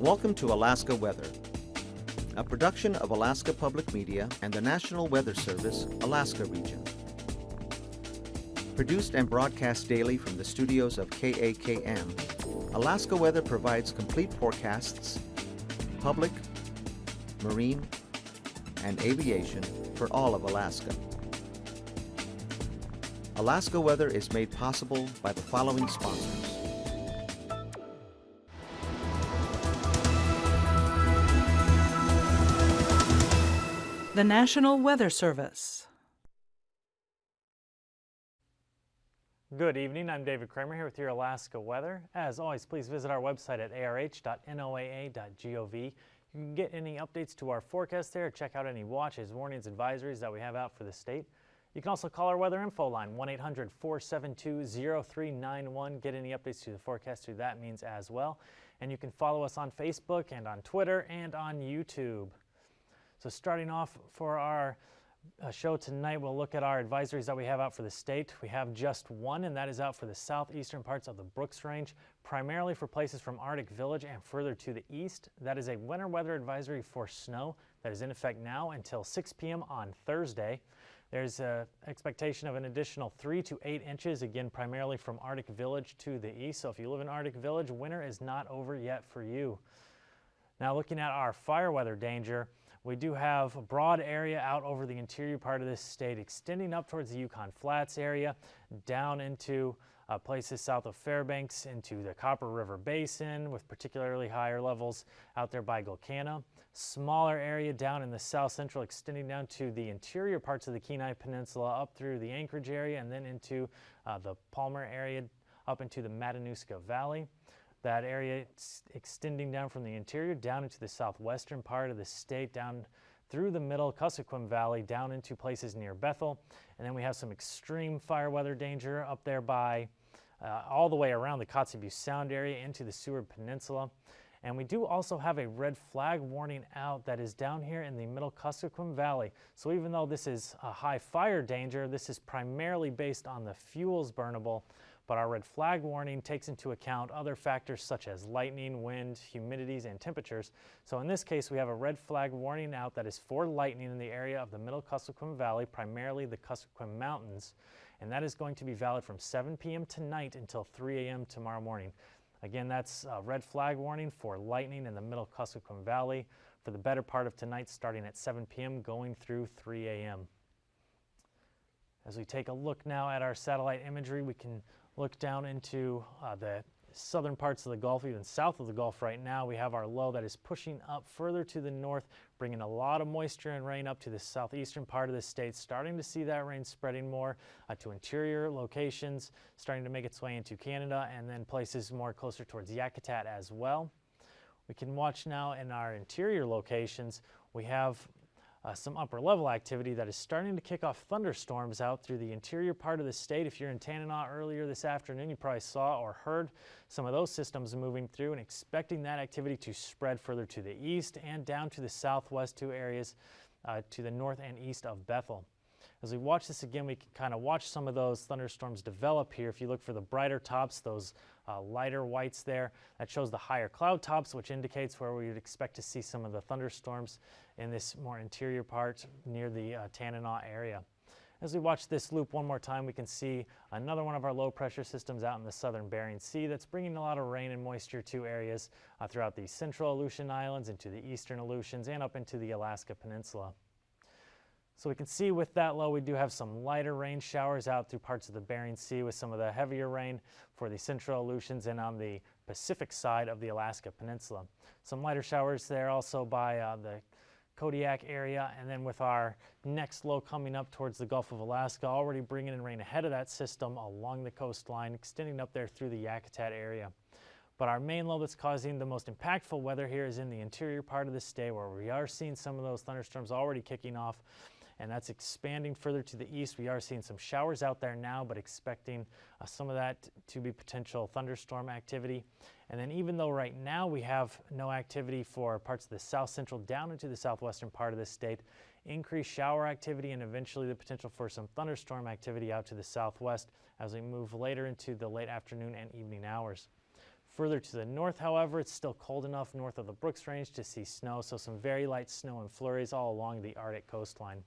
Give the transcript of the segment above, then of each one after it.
Welcome to Alaska Weather, a production of Alaska Public Media and the National Weather Service, Alaska Region. Produced and broadcast daily from the studios of KAKM, Alaska Weather provides complete forecasts, public, marine, and aviation for all of Alaska. Alaska Weather is made possible by the following sponsors. The National Weather Service. Good evening, I'm David Kramer here with your Alaska Weather. As always, please visit our website at arh.noaa.gov. You can get any updates to our forecast there, check out any watches, warnings, advisories that we have out for the state. You can also call our weather info line, 1-800-472-0391. Get any updates to the forecast through that means as well. And you can follow us on Facebook and on Twitter and on YouTube. So starting off for our show tonight, we'll look at our advisories that we have out for the state. We have just one, and that is out for the southeastern parts of the Brooks Range, primarily for places from Arctic Village and further to the east. That is a winter weather advisory for snow that is in effect now until 6 p.m. on Thursday. There's an expectation of an additional 3 to 8 inches, again primarily from Arctic Village to the east. So if you live in Arctic Village, winter is not over yet for you. Now looking at our fire weather danger, we do have a broad area out over the interior part of this state, extending up towards the Yukon Flats area, down into places south of Fairbanks, into the Copper River Basin, with particularly higher levels out there by Gulkana. Smaller area down in the south central, extending down to the interior parts of the Kenai Peninsula, up through the Anchorage area, and then into the Palmer area, up into the Matanuska Valley. That area extending down from the interior down into the southwestern part of the state, down through the middle Kuskokwim Valley, down into places near Bethel. And then we have some extreme fire weather danger up there by all the way around the Kotzebue Sound area into the Seward Peninsula. And we do also have a red flag warning out that is down here in the middle Kuskokwim Valley. So even though this is a high fire danger, this is primarily based on the fuels burnable. But our red flag warning takes into account other factors such as lightning, wind, humidities, and temperatures. So in this case, we have a red flag warning out that is for lightning in the area of the middle Kuskokwim Valley, primarily the Kuskokwim Mountains. And that is going to be valid from 7 p.m. tonight until 3 a.m. tomorrow morning. Again, that's a red flag warning for lightning in the middle Kuskokwim Valley for the better part of tonight, starting at 7 p.m. going through 3 a.m. As we take a look now at our satellite imagery, we can look down into the southern parts of the Gulf, even south of the Gulf right now. We have our low that is pushing up further to the north, bringing a lot of moisture and rain up to the southeastern part of the state, starting to see that rain spreading more to interior locations, starting to make its way into Canada, and then places more closer towards Yakutat as well. We can watch now in our interior locations, we have some upper level activity that is starting to kick off thunderstorms out through the interior part of the state. If you're in Tanana earlier this afternoon, you probably saw or heard some of those systems moving through, and expecting that activity to spread further to the east and down to the southwest two areas to the north and east of Bethel. As we watch this again, we can kind of watch some of those thunderstorms develop here. If you look for the brighter tops, those lighter whites there, that shows the higher cloud tops, which indicates where we would expect to see some of the thunderstorms in this more interior part near the Tanana area. As we watch this loop one more time, we can see another one of our low pressure systems out in the southern Bering Sea that's bringing a lot of rain and moisture to areas throughout the central Aleutian Islands, into the eastern Aleutians, and up into the Alaska Peninsula. So we can see with that low, we do have some lighter rain showers out through parts of the Bering Sea, with some of the heavier rain for the central Aleutians and on the Pacific side of the Alaska Peninsula. Some lighter showers there also by the Kodiak area, and then with our next low coming up towards the Gulf of Alaska, already bringing in rain ahead of that system along the coastline, extending up there through the Yakutat area. But our main low that's causing the most impactful weather here is in the interior part of the state, where we are seeing some of those thunderstorms already kicking off, and that's expanding further to the east. We are seeing some showers out there now, but expecting some of that to be potential thunderstorm activity. And then even though right now we have no activity for parts of the south central down into the southwestern part of the state, increased shower activity and eventually the potential for some thunderstorm activity out to the southwest as we move later into the late afternoon and evening hours. Further to the north, however, it's still cold enough north of the Brooks Range to see snow, so some very light snow and flurries all along the Arctic coastline.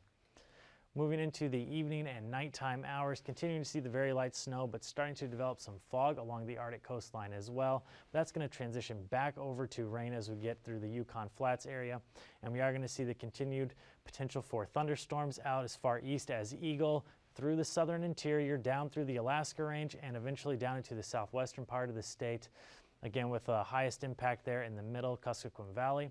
Moving into the evening and nighttime hours, continuing to see the very light snow, but starting to develop some fog along the Arctic coastline as well. That's going to transition back over to rain as we get through the Yukon Flats area, and we are going to see the continued potential for thunderstorms out as far east as Eagle, through the southern interior, down through the Alaska Range, and eventually down into the southwestern part of the state. Again, with the highest impact there in the middle Kuskokwim Valley.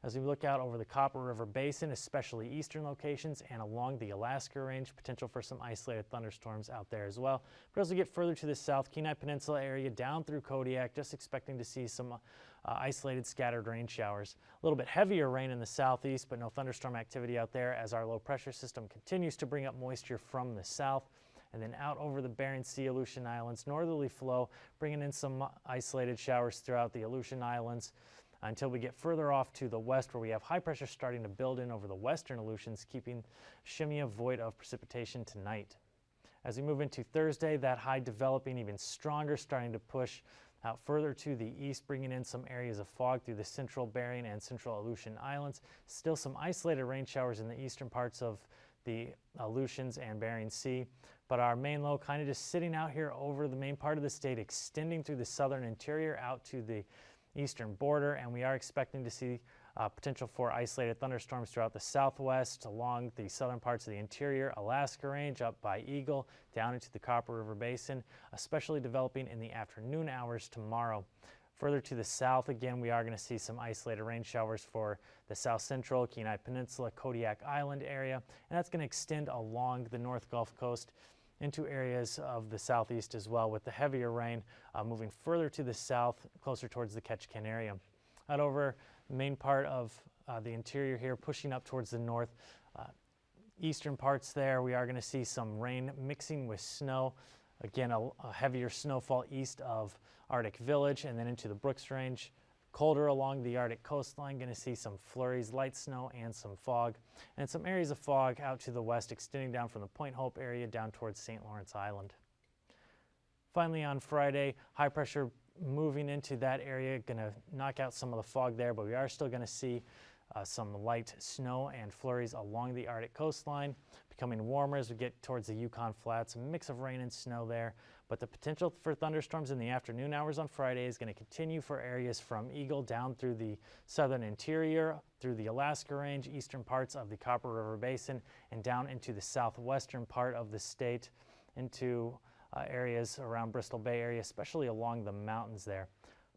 As we look out over the Copper River Basin, especially eastern locations and along the Alaska Range, potential for some isolated thunderstorms out there as well. But as we get further to the south, Kenai Peninsula area down through Kodiak, just expecting to see some isolated scattered rain showers. A little bit heavier rain in the southeast, but no thunderstorm activity out there as our low pressure system continues to bring up moisture from the south. And then out over the Bering Sea, Aleutian Islands, northerly flow, bringing in some isolated showers throughout the Aleutian Islands until we get further off to the west, where we have high pressure starting to build in over the western Aleutians, keeping Shemya void of precipitation tonight. As we move into Thursday, that high developing even stronger, starting to push out further to the east, bringing in some areas of fog through the central Bering and central Aleutian Islands. Still some isolated rain showers in the eastern parts of the Aleutians and Bering Sea, but our main low kind of just sitting out here over the main part of the state, extending through the southern interior out to the eastern border, and we are expecting to see potential for isolated thunderstorms throughout the southwest, along the southern parts of the interior, Alaska Range, up by Eagle, down into the Copper River Basin, especially developing in the afternoon hours tomorrow. Further to the south, again, we are going to see some isolated rain showers for the south central, Kenai Peninsula, Kodiak Island area, and that's going to extend along the North Gulf Coast into areas of the southeast as well, with the heavier rain moving further to the south, closer towards the Ketchikan area. Out over the main part of the interior here, pushing up towards the north, eastern parts there, we are going to see some rain mixing with snow. Again, a heavier snowfall east of Arctic Village and then into the Brooks Range. Colder along the Arctic coastline, going to see some flurries, light snow, and some fog. And some areas of fog out to the west, extending down from the Point Hope area down towards St. Lawrence Island. Finally, on Friday, high pressure moving into that area, going to knock out some of the fog there, but we are still going to see some light snow and flurries along the Arctic coastline, becoming warmer as we get towards the Yukon Flats, a mix of rain and snow there. But the potential for thunderstorms in the afternoon hours on Friday is going to continue for areas from Eagle down through the southern interior, through the Alaska Range, eastern parts of the Copper River Basin, and down into the southwestern part of the state, into areas around Bristol Bay area, especially along the mountains there.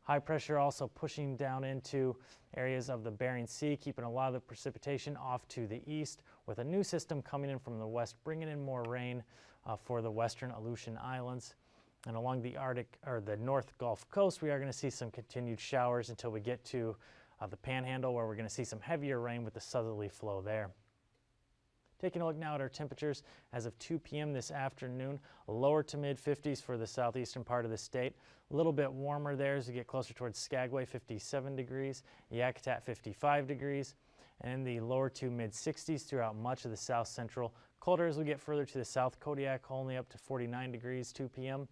High pressure also pushing down into areas of the Bering Sea, keeping a lot of the precipitation off to the east, with a new system coming in from the west, bringing in more rain for the western Aleutian Islands. And along the Arctic, or the North Gulf Coast, we are going to see some continued showers until we get to the Panhandle, where we're going to see some heavier rain with the southerly flow there. Taking a look now at our temperatures as of 2 p.m. this afternoon, lower to mid 50s for the southeastern part of the state. A little bit warmer there as we get closer towards Skagway, 57 degrees, Yakutat 55 degrees, and the lower to mid 60s throughout much of the south central. Colder as we get further to the south, Kodiak only up to 49 degrees 2 p.m.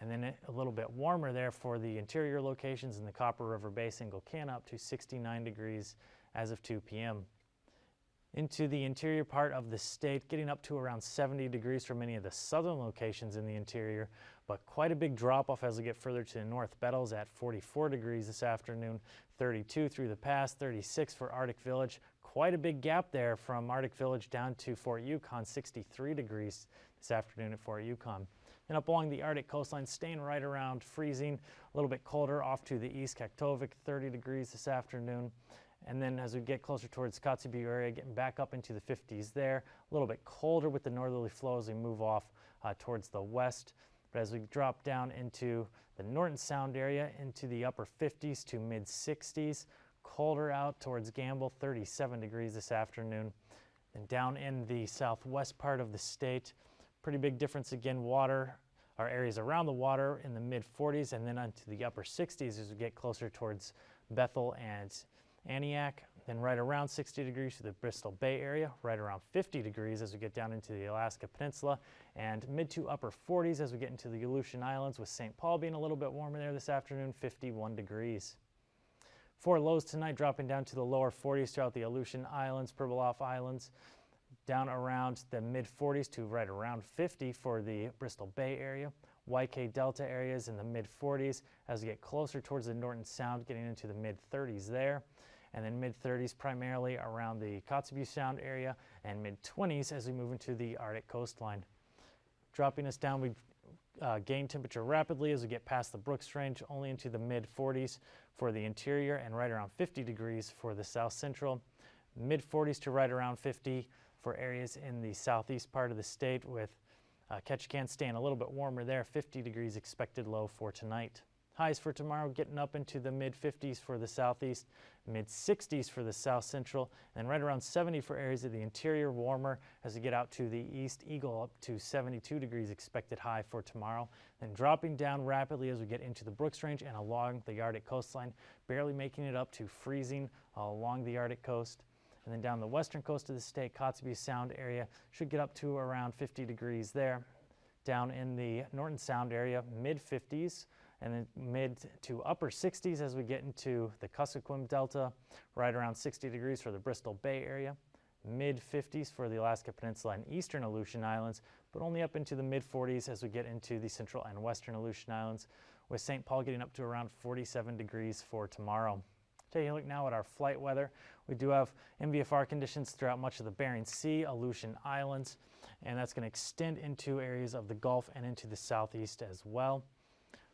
And then a little bit warmer there for the interior locations in the Copper River Basin, Gilcana up to 69 degrees as of 2 p.m. Into the interior part of the state, getting up to around 70 degrees for many of the southern locations in the interior, but quite a big drop off as we get further to the north. Bettles at 44 degrees this afternoon, 32 through the pass, 36 for Arctic Village. Quite a big gap there from Arctic Village down to Fort Yukon, 63 degrees this afternoon at Fort Yukon. And up along the Arctic coastline, staying right around freezing, a little bit colder off to the east, Kaktovik, 30 degrees this afternoon. And then as we get closer towards Kotzebue area, getting back up into the 50s there, a little bit colder with the northerly flow as we move off towards the west. But as we drop down into the Norton Sound area, into the upper 50s to mid 60s, colder out towards Gamble, 37 degrees this afternoon. And down in the southwest part of the state, pretty big difference again, water, or areas around the water in the mid 40s, and then onto the upper 60s as we get closer towards Bethel and Antioch, then right around 60 degrees to the Bristol Bay area, right around 50 degrees as we get down into the Alaska Peninsula, and mid to upper 40s as we get into the Aleutian Islands, with St. Paul being a little bit warmer there this afternoon, 51 degrees. For lows tonight, dropping down to the lower 40s throughout the Aleutian Islands, Pribilof Islands, down around the mid 40s to right around 50 for the Bristol Bay area. YK Delta areas in the mid 40s as we get closer towards the Norton Sound, getting into the mid 30s there. And then mid 30s primarily around the Kotzebue Sound area, and mid 20s as we move into the Arctic coastline. Dropping us down, we gain temperature rapidly as we get past the Brooks Range, only into the mid 40s for the interior and right around 50 degrees for the south central. Mid 40s to right around 50 for areas in the southeast part of the state, with Ketchikan staying a little bit warmer there, 50 degrees expected low for tonight. Highs for tomorrow getting up into the mid 50s for the southeast, mid 60s for the south central, and right around 70 for areas of the interior, warmer as we get out to the East Eagle, up to 72 degrees expected high for tomorrow. Then dropping down rapidly as we get into the Brooks Range and along the Arctic coastline, barely making it up to freezing along the Arctic coast. And then down the western coast of the state, Kotzebue Sound area should get up to around 50 degrees there. Down in the Norton Sound area, mid 50s, and then mid to upper 60s as we get into the Kuskokwim Delta, right around 60 degrees for the Bristol Bay area, mid 50s for the Alaska Peninsula and eastern Aleutian Islands, but only up into the mid 40s as we get into the central and western Aleutian Islands, with St. Paul getting up to around 47 degrees for tomorrow. Taking a look now at our flight weather, we do have MVFR conditions throughout much of the Bering Sea, Aleutian Islands, and that's going to extend into areas of the Gulf and into the southeast as well.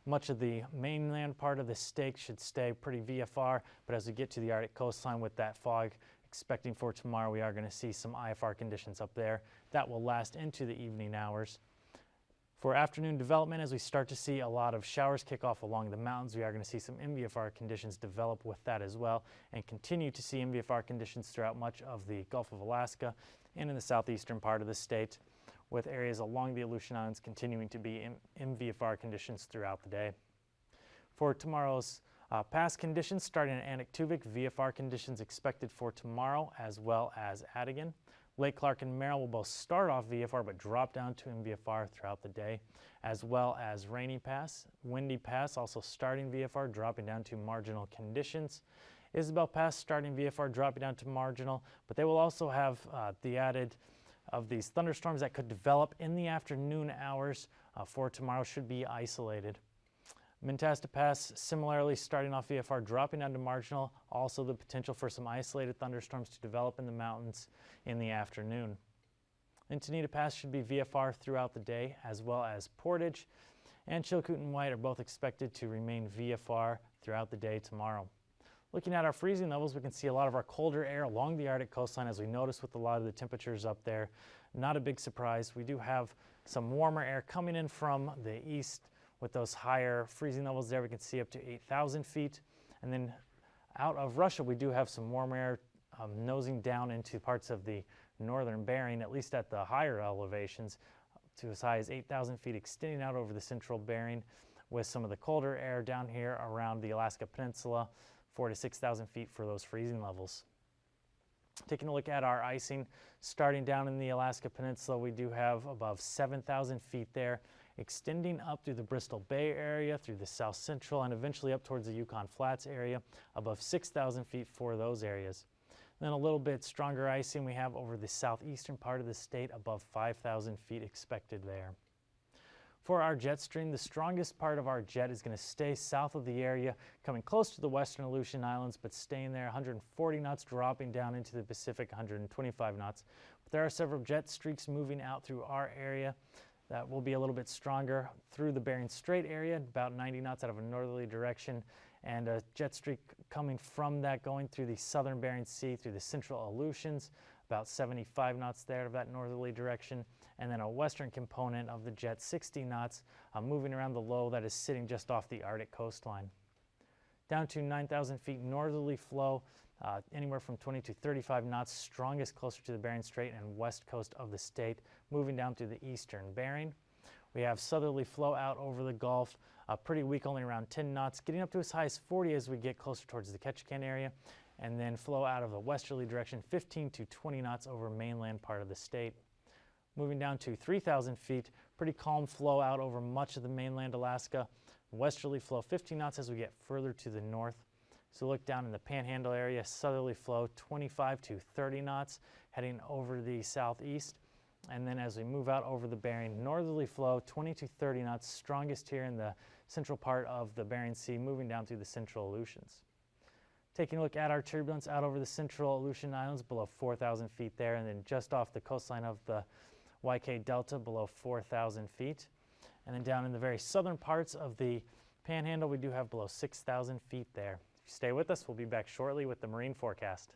Much of the mainland part of the state should stay pretty VFR, but as we get to the Arctic coastline with that fog expecting for tomorrow, we are going to see some IFR conditions up there. That will last into the evening hours. For afternoon development, as we start to see a lot of showers kick off along the mountains, we are going to see some MVFR conditions develop with that as well, and continue to see MVFR conditions throughout much of the Gulf of Alaska and in the southeastern part of the state, with areas along the Aleutian Islands continuing to be MVFR conditions throughout the day. For tomorrow's past conditions, starting at Anaktuvik, VFR conditions expected for tomorrow as well as Adigan. Lake Clark and Merrill will both start off VFR but drop down to MVFR throughout the day, as well as Rainy Pass. Windy Pass also starting VFR, dropping down to marginal conditions. Isabel Pass starting VFR, dropping down to marginal, but they will also have the added of these thunderstorms that could develop in the afternoon hours for tomorrow, should be isolated. Mentasta Pass similarly starting off VFR, dropping down to marginal, also the potential for some isolated thunderstorms to develop in the mountains in the afternoon. Antonita Pass should be VFR throughout the day, as well as Portage, and Chilkoot and White are both expected to remain VFR throughout the day tomorrow. Looking at our freezing levels, we can see a lot of our colder air along the Arctic coastline, as we notice with a lot of the temperatures up there. Not a big surprise. We do have some warmer air coming in from the east with those higher freezing levels there. We can see up to 8,000 feet. And then out of Russia, we do have some warm air nosing down into parts of the northern Bering, at least at the higher elevations, to as high as 8,000 feet, extending out over the central Bering, with some of the colder air down here around the Alaska Peninsula, 4,000 to 6,000 feet for those freezing levels. Taking a look at our icing, starting down in the Alaska Peninsula, we do have above 7,000 feet there, extending up through the Bristol Bay area, through the south central, and eventually up towards the Yukon Flats area, above 6,000 feet for those areas. Then a little bit stronger icing we have over the southeastern part of the state, above 5,000 feet expected there. For our jet stream, the strongest part of our jet is going to stay south of the area, coming close to the western Aleutian Islands, but staying there 140 knots, dropping down into the Pacific 125 knots. But there are several jet streaks moving out through our area that will be a little bit stronger through the Bering Strait area, about 90 knots out of a northerly direction, and a jet streak coming from that going through the southern Bering Sea, through the central Aleutians, about 75 knots there out of that northerly direction, and then a western component of the jet, 60 knots, moving around the low that is sitting just off the Arctic coastline. Down to 9,000 feet northerly flow, anywhere from 20 to 35 knots, strongest closer to the Bering Strait and west coast of the state, moving down through the eastern Bering. We have southerly flow out over the Gulf, pretty weak, only around 10 knots, getting up to as high as 40 as we get closer towards the Ketchikan area, and then flow out of a westerly direction 15 to 20 knots over mainland part of the state. Moving down to 3,000 feet, pretty calm flow out over much of the mainland Alaska. Westerly flow 15 knots as we get further to the north. So look down in the Panhandle area, southerly flow 25 to 30 knots heading over the southeast. And then as we move out over the Bering, northerly flow 20 to 30 knots, strongest here in the central part of the Bering Sea, moving down through the central Aleutians. Taking a look at our turbulence out over the central Aleutian Islands below 4,000 feet there, and then just off the coastline of the YK Delta below 4,000 feet. And then down in the very southern parts of the Panhandle, we do have below 6,000 feet there. If you stay with us, we'll be back shortly with the marine forecast.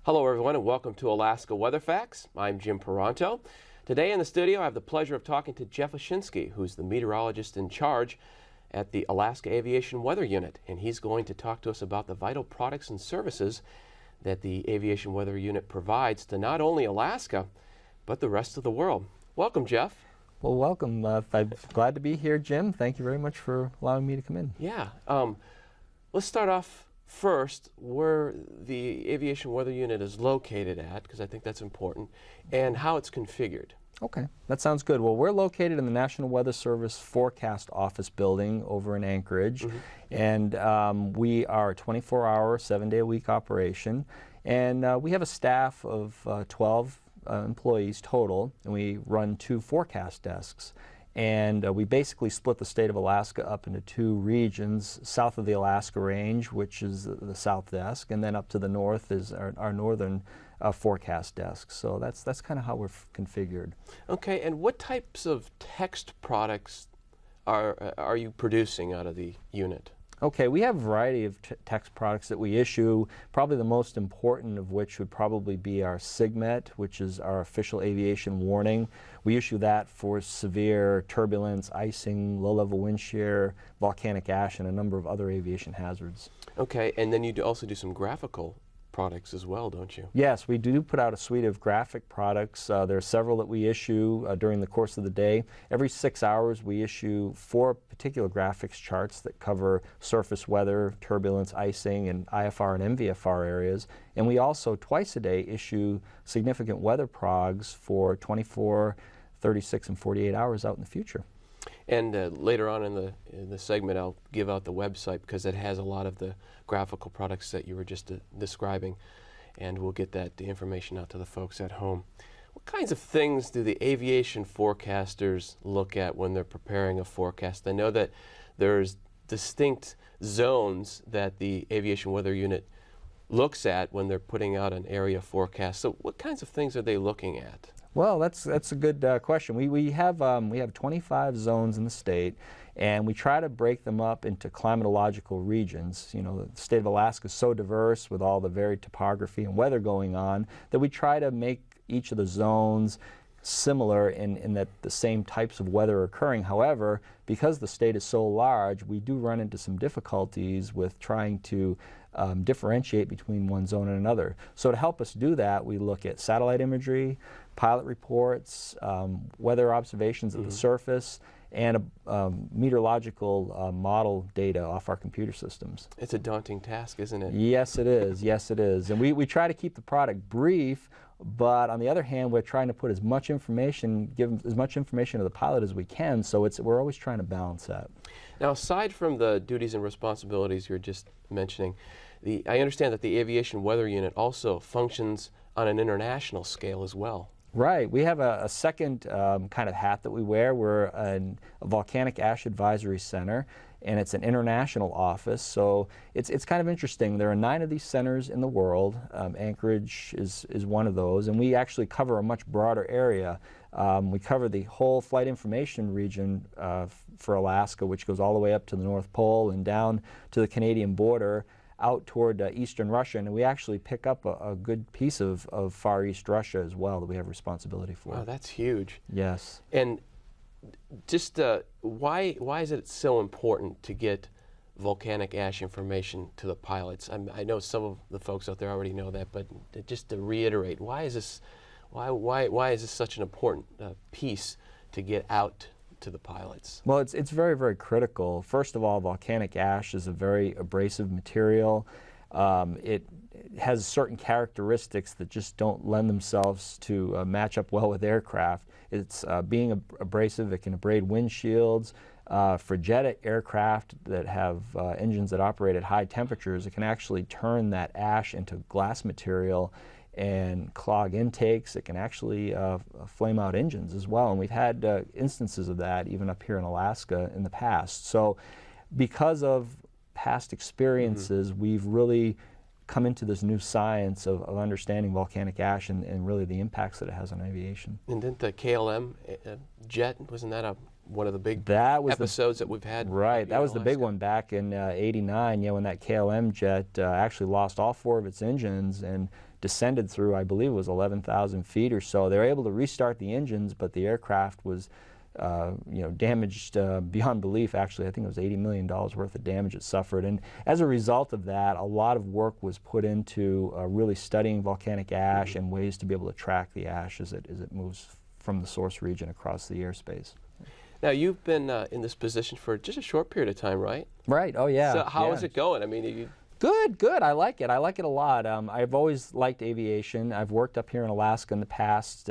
Hello everyone and welcome to Alaska Weather Facts. I'm Jim Peranto. Today in the studio I have the pleasure of talking to Jeff Oshinsky, who's the meteorologist in charge at the Alaska Aviation Weather Unit, and he's going to talk to us about the vital products and services that the Aviation Weather Unit provides to not only Alaska, but the rest of the world. Welcome, Jeff. Well, welcome. I'm glad to be here, Jim. Thank you very much for allowing me to come in. Yeah. Let's start off first where the Aviation Weather Unit is located at, because I think that's important, and how it's configured. Okay, that sounds good. Well, we're located in the National Weather Service Forecast Office building over in Anchorage, and we are a 24-hour, 7-day-a-week operation, and we have a staff of 12 employees total, and we run 2 forecast desks. And we basically split the state of Alaska up into 2 regions, south of the Alaska Range, which is the south desk, and then up to the north is our northern forecast desk. So that's kind of how we're configured. Okay, and what types of text products are you producing out of the unit? Okay, we have a variety of text products that we issue, probably the most important of which would probably be our SIGMET, which is our official aviation warning. We issue that for severe turbulence, icing, low-level wind shear, volcanic ash, and a number of other aviation hazards. Okay, and then you also do some graphical products as well, don't you? Yes, we do put out a suite of graphic products. There are several that we issue during the course of the day. Every 6 hours we issue 4 particular graphics charts that cover surface weather, turbulence, icing, and IFR and MVFR areas. And we also twice a day issue significant weather progs for 24, 36, and 48 hours out in the future. And later on in the segment, I'll give out the website because it has a lot of the graphical products that you were just describing, and we'll get the information out to the folks at home. What kinds of things do the aviation forecasters look at when they're preparing a forecast? I know that there's distinct zones that the Aviation Weather Unit looks at when they're putting out an area forecast. So what kinds of things are they looking at? Well, that's a good question. We have 25 zones in the state, and we try to break them up into climatological regions. You know, the state of Alaska is so diverse with all the varied topography and weather going on that we try to make each of the zones similar in that the same types of weather are occurring. However, because the state is so large, we do run into some difficulties with trying to differentiate between one zone and another. So to help us do that, we look at satellite imagery, pilot reports, weather observations at the surface, and meteorological model data off our computer systems. It's a daunting task, isn't it? Yes, it is. Yes, it is. And we try to keep the product brief, but on the other hand, we're trying to put as much information, give as much information to the pilot as we can, so we're always trying to balance that. Now, aside from the duties and responsibilities you were just mentioning, I understand that the Aviation Weather Unit also functions on an international scale as well. Right. We have a second kind of hat that we wear. We're a Volcanic Ash Advisory Center, and it's an international office. So it's kind of interesting. There are 9 of these centers in the world. Anchorage is one of those, and we actually cover a much broader area. We cover the whole flight information region for Alaska, which goes all the way up to the North Pole and down to the Canadian border, out toward eastern Russia, and we actually pick up a good piece of Far East Russia as well that we have responsibility for. Wow, that's huge. Yes. And just why is it so important to get volcanic ash information to the pilots? I know some of the folks out there already know that, but just to reiterate, why is this such an important piece to get out to the pilots? Well, it's very, very critical. First of all, volcanic ash is a very abrasive material. It has certain characteristics that just don't lend themselves to match up well with aircraft. It's being abrasive, it can abrade windshields. For jet aircraft that have engines that operate at high temperatures, it can actually turn that ash into glass material and clog intakes. It can actually flame out engines as well, and we've had instances of that even up here in Alaska in the past. So because of past experiences, we've really come into this new science of understanding volcanic ash and really the impacts that it has on aviation. And didn't the KLM jet, wasn't that one of the big episodes that we've had? Right, that was the big one back in '89, when that KLM jet actually lost all 4 of its engines and descended through, I believe it was 11,000 feet or so. They were able to restart the engines, but the aircraft was damaged beyond belief. Actually, I think it was $80 million worth of damage it suffered. And as a result of that, a lot of work was put into really studying volcanic ash and ways to be able to track the ash as it moves from the source region across the airspace. Now, you've been in this position for just a short period of time, right? Right, oh yeah. So how is it going? I mean, Good. I like it. I like it a lot. I've always liked aviation. I've worked up here in Alaska in the past,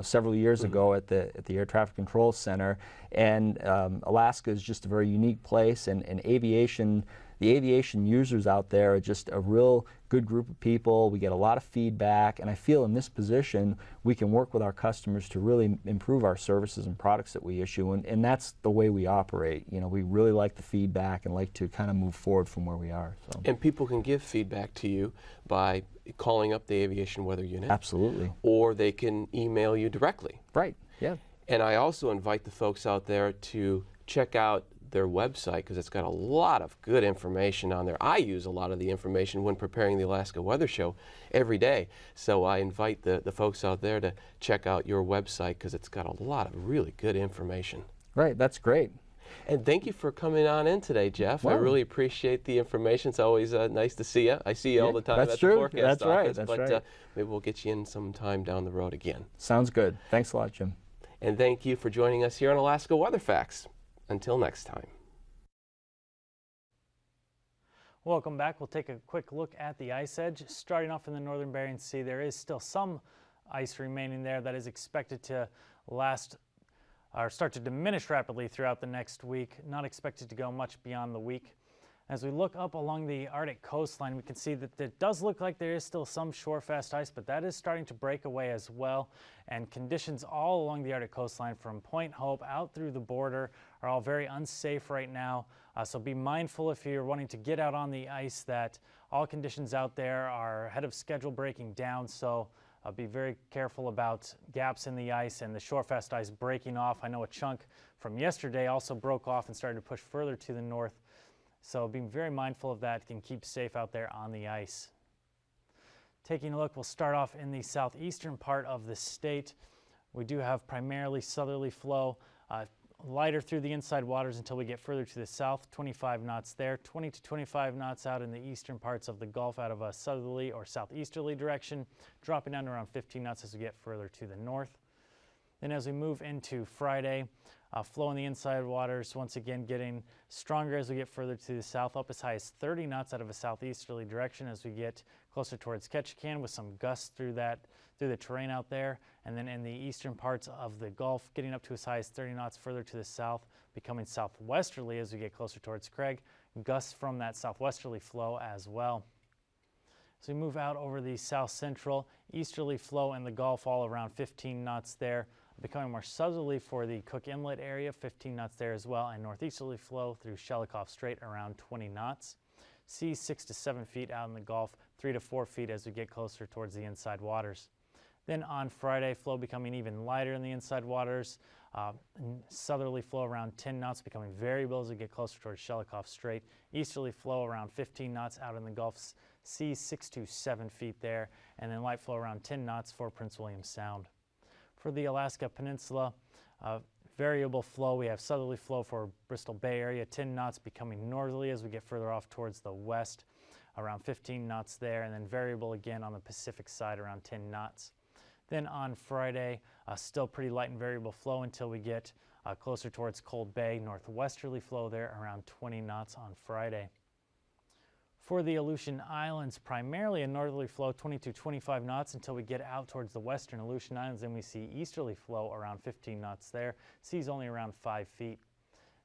several years ago at the Air Traffic Control Center. And Alaska is just a very unique place, and aviation, the aviation users out there are just a real good group of people. We get a lot of feedback, and I feel in this position we can work with our customers to really improve our services and products that we issue, and that's the way we operate. We really like the feedback and like to kind of move forward from where we are. So. And people can give feedback to you by calling up the Aviation Weather Unit. Absolutely. Or they can email you directly. Right, yeah. And I also invite the folks out there to check out their website, because it's got a lot of good information on there. I use a lot of the information when preparing the Alaska Weather Show every day. So I invite the folks out there to check out your website, because it's got a lot of really good information. Right, that's great. And thank you for coming on in today, Jeff. Well, I really appreciate the information. It's always nice to see you. I see you all the time at the forecast That's office. Right. But maybe we'll get you in some time down the road again. Sounds good. Thanks a lot, Jim. And thank you for joining us here on Alaska Weather Facts. Until next time. Welcome back. We'll take a quick look at the ice edge. Starting off in the northern Bering Sea, there is still some ice remaining there that is expected to last or start to diminish rapidly throughout the next week. Not expected to go much beyond the week. As we look up along the Arctic coastline, we can see that it does look like there is still some shore-fast ice, but that is starting to break away as well. And conditions all along the Arctic coastline from Point Hope out through the border are all very unsafe right now. So be mindful if you're wanting to get out on the ice that all conditions out there are ahead of schedule breaking down. So be very careful about gaps in the ice and the shore-fast ice breaking off. I know a chunk from yesterday also broke off and started to push further to the north. So being very mindful of that can keep safe out there on the ice. Taking a look, we'll start off in the southeastern part of the state. We do have primarily southerly flow, lighter through the inside waters until we get further to the south, 25 knots there, 20 to 25 knots out in the eastern parts of the Gulf out of a southerly or southeasterly direction, dropping down to around 15 knots as we get further to the north. Then as we move into Friday, flow in the inside waters once again getting stronger as we get further to the south, up as high as 30 knots out of a southeasterly direction as we get closer towards Ketchikan with some gusts through the terrain out there. And then in the eastern parts of the Gulf, getting up to as high as 30 knots further to the south, becoming southwesterly as we get closer towards Craig. Gusts from that southwesterly flow as well. As we move out over the south central, easterly flow in the Gulf all around 15 knots there. Becoming more southerly for the Cook Inlet area, 15 knots there as well, and northeasterly flow through Shelikof Strait around 20 knots. Seas 6 to 7 feet out in the Gulf, 3 to 4 feet as we get closer towards the inside waters. Then on Friday, flow becoming even lighter in the inside waters. Southerly flow around 10 knots, becoming variable as we get closer towards Shelikof Strait. Easterly flow around 15 knots out in the Gulf, seas 6 to 7 feet there, and then light flow around 10 knots for Prince William Sound. For the Alaska Peninsula, variable flow. We have southerly flow for Bristol Bay area, 10 knots, becoming northerly as we get further off towards the west, around 15 knots there, and then variable again on the Pacific side around 10 knots. Then on Friday, still pretty light and variable flow until we get closer towards Cold Bay, northwesterly flow there around 20 knots on Friday. For the Aleutian Islands, primarily a northerly flow, 20 to 25 knots until we get out towards the western Aleutian Islands. Then we see easterly flow around 15 knots there. Seas only around 5 feet.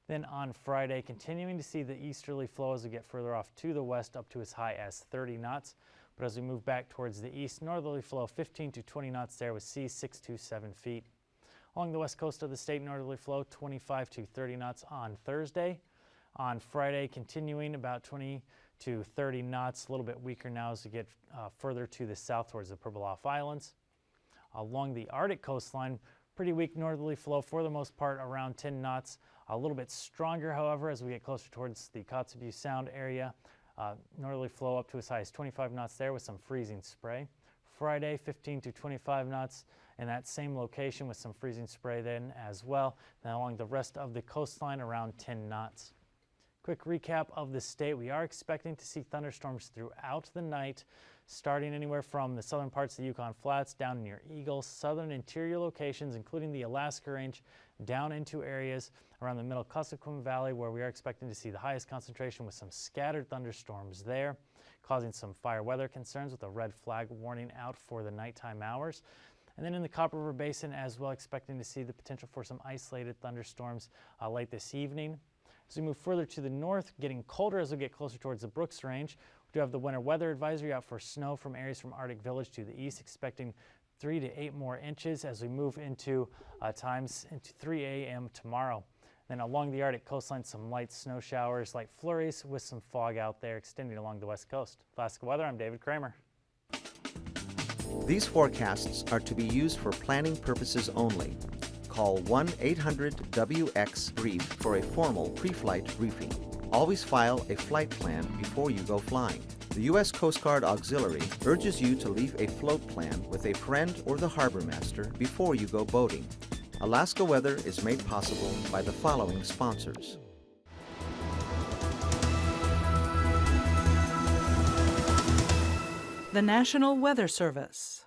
Then on Friday, continuing to see the easterly flow as we get further off to the west up to as high as 30 knots. But as we move back towards the east, northerly flow 15 to 20 knots there with seas 6 to 7 feet. Along the west coast of the state, northerly flow 25 to 30 knots on Thursday. On Friday, continuing about 20 to 30 knots, a little bit weaker now as we get further to the south towards the Pribilof Islands. Along the Arctic coastline, pretty weak northerly flow for the most part around 10 knots. A little bit stronger, however, as we get closer towards the Kotzebue Sound area. Northerly flow up to as high as 25 knots there with some freezing spray. Friday, 15 to 25 knots in that same location with some freezing spray then as well. Then along the rest of the coastline around 10 knots. Quick recap of the state. We are expecting to see thunderstorms throughout the night, starting anywhere from the southern parts of the Yukon Flats down near Eagle, southern interior locations, including the Alaska Range, down into areas around the middle Kuskokwim Valley, where we are expecting to see the highest concentration with some scattered thunderstorms there, causing some fire weather concerns with a red flag warning out for the nighttime hours. And then in the Copper River Basin as well, expecting to see the potential for some isolated thunderstorms late this evening. As we move further to the north, getting colder as we get closer towards the Brooks Range. We do have the winter weather advisory out for snow from areas from Arctic Village to the east, expecting 3 to 8 more inches as we move into times into 3 a.m. tomorrow. Then along the Arctic coastline, some light snow showers, light flurries with some fog out there extending along the west coast. Alaska Weather, I'm David Kramer. These forecasts are to be used for planning purposes only. Call 1-800-WX-BRIEF for a formal pre-flight briefing. Always file a flight plan before you go flying. The U.S. Coast Guard Auxiliary urges you to leave a float plan with a friend or the harbor master before you go boating. Alaska Weather is made possible by the following sponsors. The National Weather Service.